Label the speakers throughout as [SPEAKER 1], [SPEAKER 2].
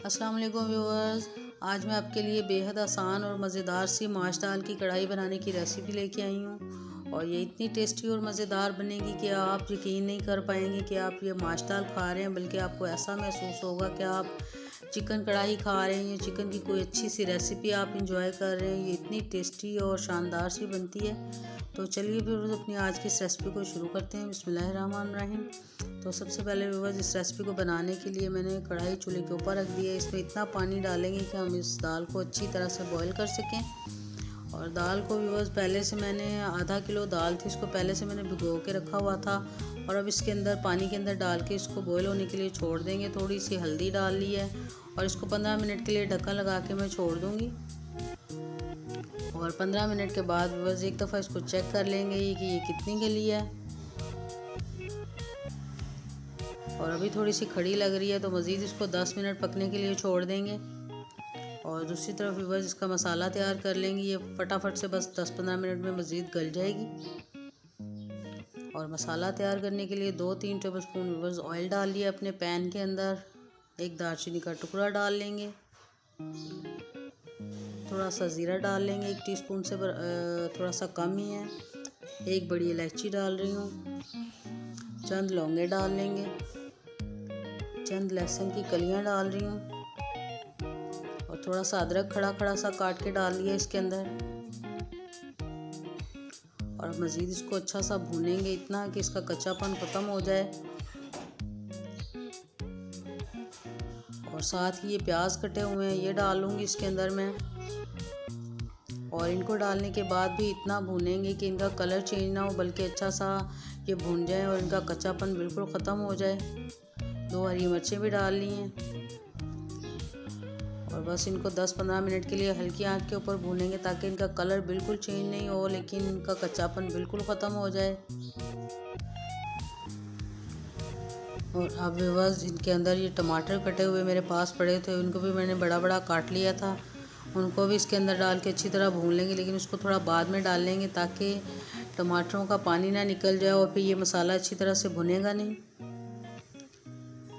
[SPEAKER 1] अस्सलाम वालेकुम व्यूअर्स। आज मैं आपके लिए बेहद आसान और मज़ेदार सी माश दाल की कढ़ाई बनाने की रेसिपी लेके आई हूँ और ये इतनी टेस्टी और मज़ेदार बनेगी कि आप यकीन नहीं कर पाएंगे कि आप ये माश दाल खा रहे हैं, बल्कि आपको ऐसा महसूस होगा कि आप चिकन कढ़ाई खा रहे हैं या चिकन की कोई अच्छी सी रेसिपी आप इंजॉय कर रहे हैं। ये इतनी टेस्टी और शानदार सी बनती है। तो चलिए फिर अपनी आज की इस रेसिपी को शुरू करते हैं। बिस्मिल्लाहिर्रहमानिर्रहीम। तो सबसे पहले व्यूअर्स, इस रेसिपी को बनाने के लिए मैंने कढ़ाई चूल्हे के ऊपर रख दी है। इसमें इतना पानी डालेंगे कि हम इस दाल को अच्छी तरह से बॉईल कर सकें। और दाल को व्यूअर्स, पहले से मैंने आधा किलो दाल थी, इसको पहले से मैंने भिगो के रखा हुआ था और अब इसके अंदर पानी के अंदर डाल के इसको बॉईल होने के लिए छोड़ देंगे। थोड़ी सी हल्दी डाल ली है और इसको 15 मिनट के लिए ढक्कन लगा के मैं छोड़ दूँगी। और 15 मिनट के बाद बस एक दफ़ा इसको चेक कर लेंगे कि ये कितनी गली है। और अभी थोड़ी सी खड़ी लग रही है तो मज़ीद इसको 10 मिनट पकने के लिए छोड़ देंगे। और दूसरी तरफ बस इसका मसाला तैयार कर लेंगे। ये फटाफट से बस 10-15 मिनट में मज़ीद गल जाएगी। और मसाला तैयार करने के लिए 2-3 टेबलस्पून बस ऑयल डाल लिया अपने पैन के अंदर। एक दालचीनी का टुकड़ा डाल लेंगे, थोड़ा सा ज़ीरा डाल लेंगे, 1 टीस्पून से थोड़ा सा कम ही है। एक बड़ी इलायची डाल रही हूँ, चंद लौंगे डाल लेंगे, चंद लहसुन की कलियां डाल रही हूँ और थोड़ा सा अदरक खड़ा सा काट के डाल लिया इसके अंदर। और मज़ीद इसको अच्छा सा भूनेंगे, इतना कि इसका कच्चापन ख़त्म हो जाए। और साथ ही ये प्याज कटे हुए हैं, ये डालूंगी इसके अंदर मैं। और इनको डालने के बाद भी इतना भूनेंगे कि इनका कलर चेंज ना हो, बल्कि अच्छा सा ये भून जाए और इनका कच्चापन बिल्कुल ख़त्म हो जाए। 2 हरी मिर्चें भी डाल ली हैं और बस इनको 10-15 मिनट के लिए हल्की आंच के ऊपर भूनेंगे, ताकि इनका कलर बिल्कुल चेंज नहीं हो लेकिन इनका कच्चापन बिल्कुल ख़त्म हो जाए। और अब बस इनके अंदर ये टमाटर कटे हुए मेरे पास पड़े थे, उनको भी मैंने बड़ा बड़ा काट लिया था, उनको भी इसके अंदर डाल के अच्छी तरह भून लेंगे, लेकिन उसको थोड़ा बाद में डाल लेंगे ताकि टमाटरों का पानी ना निकल जाए और फिर ये मसाला अच्छी तरह से भुनेगा नहीं।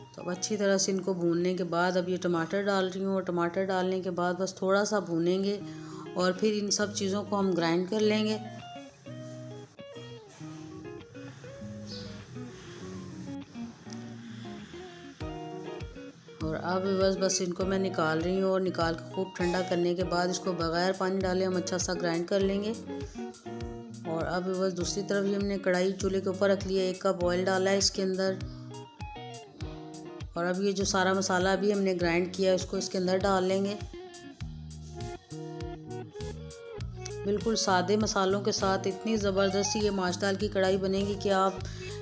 [SPEAKER 1] तो अब अच्छी तरह से इनको भूनने के बाद अब ये टमाटर डाल रही हूँ और टमाटर डालने के बाद बस थोड़ा सा भूनेंगे और फिर इन सब चीज़ों को हम ग्राइंड कर लेंगे। और अब बस इनको मैं निकाल रही हूँ और निकाल के खूब ठंडा करने के बाद इसको बग़ैर पानी डाले हम अच्छा सा ग्राइंड कर लेंगे। और अब बस दूसरी तरफ ये हमने कढ़ाई चूल्हे के ऊपर रख लिया, 1 कप ऑयल डाला है इसके अंदर। और अब ये जो सारा मसाला अभी हमने ग्राइंड किया है उसको इसके अंदर डाल लेंगे। बिल्कुल सादे मसालों के साथ इतनी ज़बरदस्त ये माश दाल की कढ़ाई बनेगी कि आप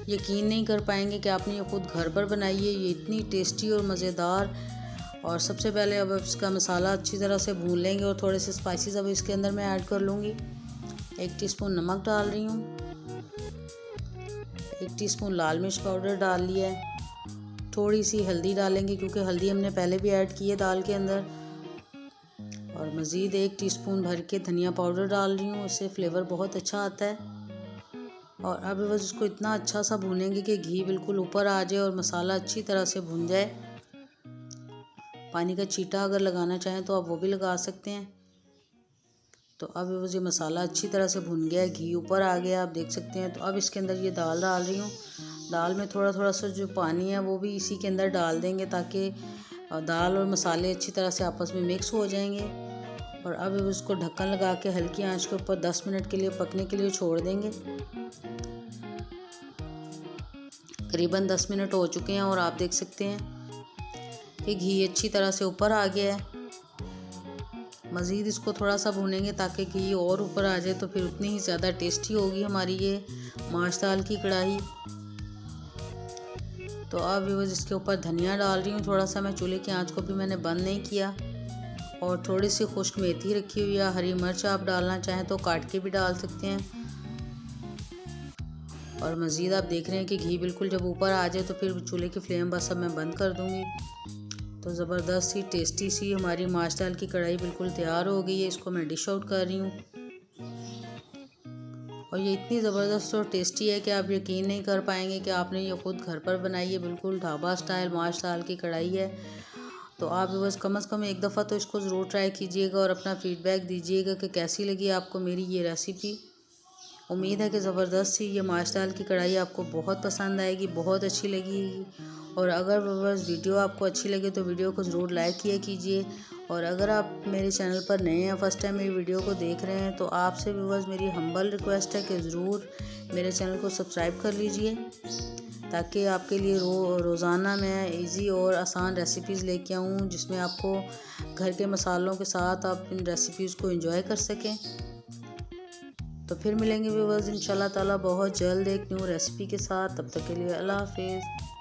[SPEAKER 1] यकीन नहीं कर पाएंगे कि आपने ये खुद घर पर बनाई है। ये इतनी टेस्टी और मज़ेदार। और सबसे पहले अब इसका मसाला अच्छी तरह से भून लेंगे और थोड़े से स्पाइसेस अब इसके अंदर मैं ऐड कर लूँगी। 1 टीस्पून नमक डाल रही हूँ, 1 टीस्पून लाल मिर्च पाउडर डाल लिया है, थोड़ी सी हल्दी डालेंगे क्योंकि हल्दी हमने पहले भी ऐड की है दाल के अंदर। और मज़ीद 1 टीस्पून भर के धनिया पाउडर डाल रही हूँ, इससे फ्लेवर बहुत अच्छा आता है। और अब बस इसको इतना अच्छा सा भूनेंगे कि घी बिल्कुल ऊपर आ जाए और मसाला अच्छी तरह से भुन जाए। पानी का छींटा अगर लगाना चाहें तो आप वो भी लगा सकते हैं। तो अब बस ये मसाला अच्छी तरह से भुन गया है, घी ऊपर आ गया, आप देख सकते हैं। तो अब इसके अंदर ये दाल डाल रही हूँ। दाल में थोड़ा सा जो पानी है वो भी इसी के अंदर डाल देंगे, ताकि दाल और मसाले अच्छी तरह से आपस में मिक्स हो जाएंगे। और अब उसको ढक्कन लगा के हल्की आंच के ऊपर 10 मिनट के लिए पकने के लिए छोड़ देंगे। करीबन 10 मिनट हो चुके हैं और आप देख सकते हैं कि घी अच्छी तरह से ऊपर आ गया है। मज़ीद इसको थोड़ा सा भूनेंगे ताकि घी और ऊपर आ जाए, तो फिर उतनी ही ज़्यादा टेस्टी होगी हमारी ये माश दाल की कढ़ाई। तो अब बस इसके ऊपर धनिया डाल रही हूँ थोड़ा सा। मैं चूल्हे की आंच को भी मैंने बंद नहीं किया। और थोड़ी सी खुश्क मेथी रखी हुई है, हरी मिर्च आप डालना चाहें तो काट के भी डाल सकते हैं। और मज़ीद आप देख रहे हैं कि घी बिल्कुल जब ऊपर आ जाए तो फिर चूल्हे की फ्लेम बस अब मैं बंद कर दूँगी। तो ज़बरदस्त सी टेस्टी सी हमारी माश दाल की कढ़ाई बिल्कुल तैयार हो गई है। इसको मैं डिश आउट कर रही हूँ और ये इतनी ज़बरदस्त और टेस्टी है कि आप यकीन नहीं कर पाएंगे कि आपने ये ख़ुद घर पर बनाई है। बिल्कुल ढाबा स्टाइल माश दाल की कढ़ाई है। तो आप व्यूअर्स कम से कम एक दफ़ा तो इसको ज़रूर ट्राई कीजिएगा और अपना फ़ीडबैक दीजिएगा कि कैसी लगी आपको मेरी ये रेसिपी। उम्मीद है कि ज़बरदस्त थी। ये माश दाल की कढ़ाई आपको बहुत पसंद आएगी, बहुत अच्छी लगेगी। और अगर व्यूअर्स वीडियो आपको अच्छी लगे तो वीडियो को ज़रूर लाइक किया कीजिए। और अगर आप मेरे चैनल पर नए हैं, फर्स्ट टाइम मेरी वीडियो को देख रहे हैं, तो आपसे व्यूअर्स मेरी हम्बल रिक्वेस्ट है कि ज़रूर मेरे चैनल को सब्सक्राइब कर लीजिए, ताकि आपके लिए रोज़ाना मैं इजी और आसान रेसिपीज़ लेके आऊँ, जिसमें आपको घर के मसालों के साथ आप इन रेसिपीज़ को एंजॉय कर सकें। तो फिर मिलेंगे व्यूअर्स इंशाल्लाह ताला बहुत जल्द एक न्यू रेसिपी के साथ। तब तक के लिए अल्लाह हाफिज़।